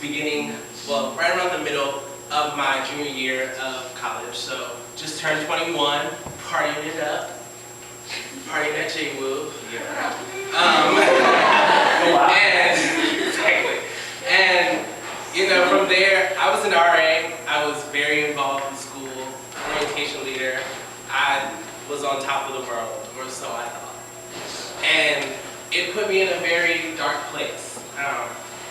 beginning, well, right around the middle of my junior year of college. So just turned 21, partying it up, partying at JWU. Yeah. And exactly. And you know, from there, I was an RA. I was very involved in school, orientation leader. I was on top of the world, or so I thought. And it put me in a very dark place.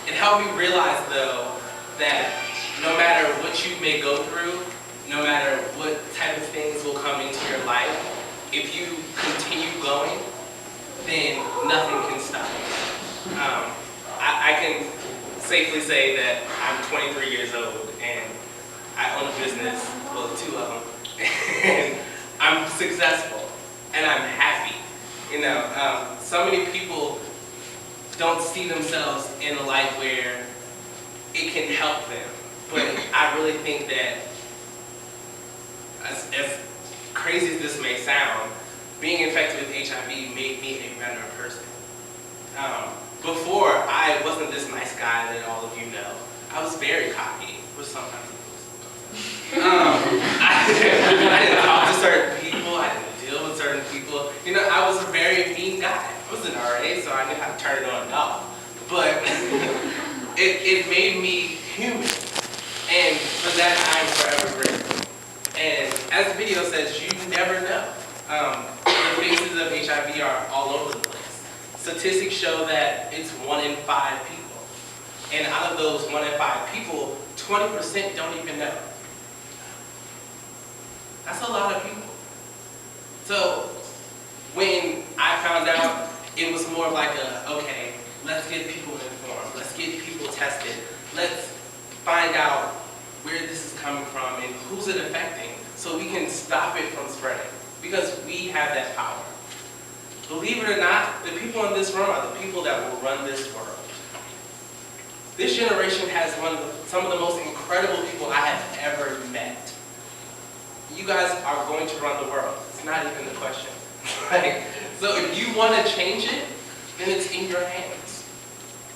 It helped me realize, though, that no matter what you may go through, no matter what type of things will come into your life, if you continue going, then nothing can stop you. I can safely say that I'm 23 years old and I own a business, well, 2 of them, and I'm successful and I'm happy. You know, so many people don't see themselves in a light where it can help them, but I really think that, as crazy as this may sound, being infected with HIV made me a better person. Before, I wasn't this nice guy that all of you know. I was very cocky, which sometimes it was. I didn't talk to certain people, I didn't deal with certain people. You know, I was a very mean guy. I was an RA, so I knew how to turn it on and off. But it made me human. And for that, I'm forever grateful. And as the video says, you never know. The faces of HIV are all over the place. Statistics show that it's 1 in 5 people. And out of those 1 in 5 people, 20% don't even know. That's a lot of people. So when I found out, it was more like okay, let's get people informed, let's get people tested, let's find out where this is coming from and who's it affecting so we can stop it from spreading, because we have that power. Believe it or not, the people in this room are the people that will run this world. This generation has some of the most incredible people I have ever met. You guys are going to run the world. It's not even the question. Right? So if you want to change it, then it's in your hands.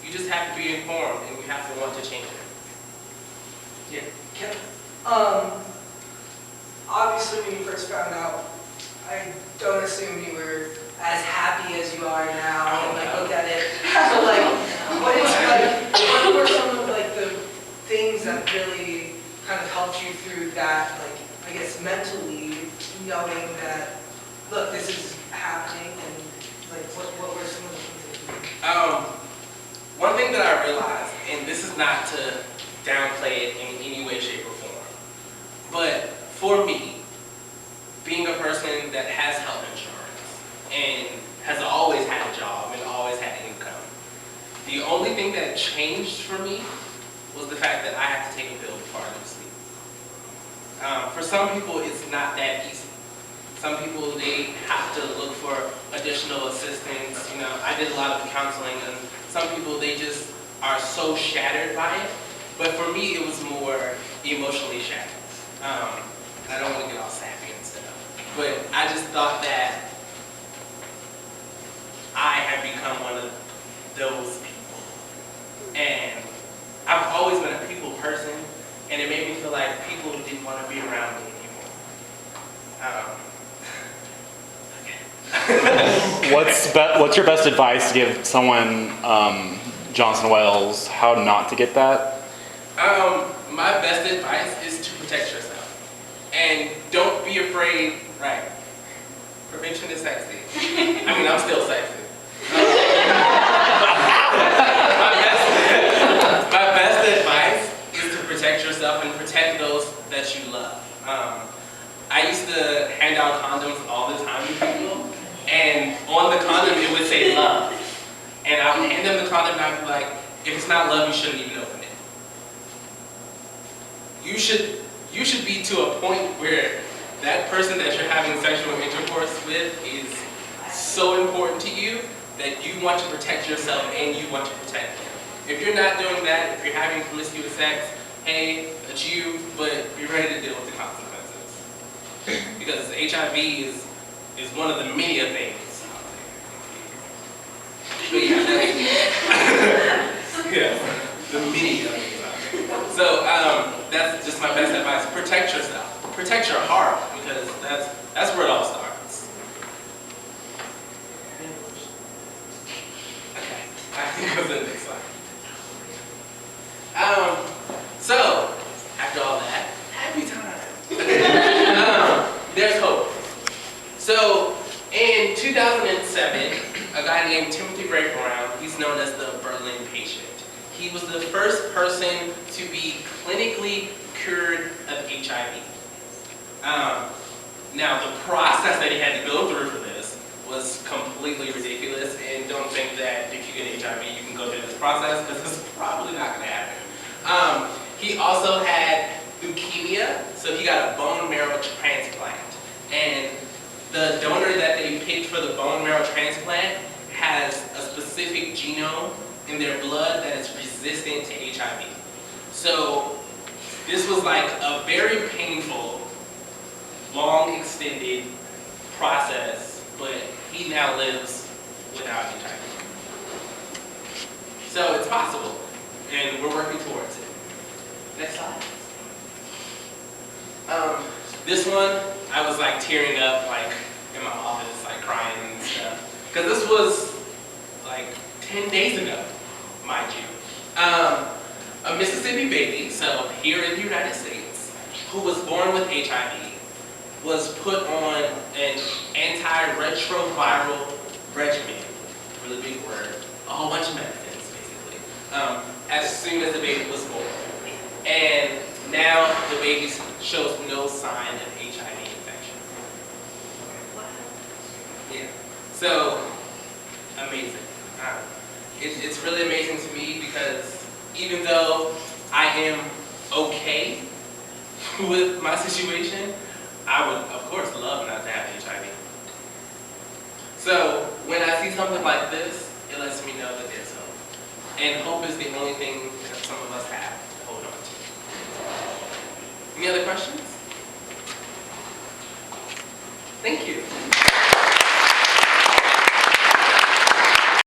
You just have to be informed and you have to want to change it. Yeah. Obviously when you first found out, I don't assume you were as happy as you are now and like look at it. So like what were some of like the things that really kind of helped you through that, like I guess mentally knowing that look, this is happening, and like what were some of the things that you did? One thing that I realized, and this is not to downplay it in any way, shape, or form, but for me, being a person that has health insurance and has always had a job and always had income, the only thing that changed for me was the fact that I have to take a pill before I go to sleep. For some people, it's not that easy. Some people, they have to look for additional assistance. You know, I did a lot of counseling, and some people, they just are so shattered by it. But for me, it was more emotionally shattered. I don't want to get all sappy and stuff, but I just thought that I had become one of those people. And I've always been a people person, and it made me feel like people didn't want to be around me anymore. What's your best advice to give someone Johnson Wales how not to get that? My best advice is to protect yourself. And don't be afraid, right? Prevention is sexy. I mean, I'm still sexy. My best advice is to protect yourself and protect those that you love. I used to hand out condoms all the time to people, and on the condom it would say love. And I would hand them the condom and I'd be like, if it's not love, you shouldn't even open it. You should be to a point where that person that you're having sexual intercourse with is so important to you that you want to protect yourself and you want to protect them. If you're not doing that, if you're having promiscuous sex, hey, it's you, but be ready to deal with the consequences. Because HIV is one of the many things. But yeah, the many things. So that's just my best advice. Protect yourself. Protect your heart, because that's where it all starts. Okay, I think goes to the next slide. So after all that, happy time. There's hope. So in 2007, a guy named Timothy Ray Brown, he's known as the Berlin patient. He was the first person to be clinically cured of HIV. Now, the process that he had to go through for this was completely ridiculous, and don't think that if you get HIV, you can go through this process, because it's probably not going to happen. He also had leukemia, so he got a bone marrow transplant. And the donor that they picked for the bone marrow transplant has a specific genome in their blood that is resistant to HIV. So this was like a very painful, long extended process, but he now lives without HIV. So it's possible, and we're working towards it. Next slide. This one, I was like tearing up, like in my office, like crying and stuff, because this was like 10 days ago, mind you. A Mississippi baby, so here in the United States, who was born with HIV, was put on an antiretroviral regimen, really big word, a whole bunch of medicines, basically, as soon as the baby was born. And now the baby shows no sign of HIV infection. Yeah, so amazing. It's really amazing to me, because even though I am okay with my situation, I would, of course, love not to have HIV. So when I see something like this, it lets me know that there's hope. And hope is the only thing that some of us have to hold on to. Any other questions?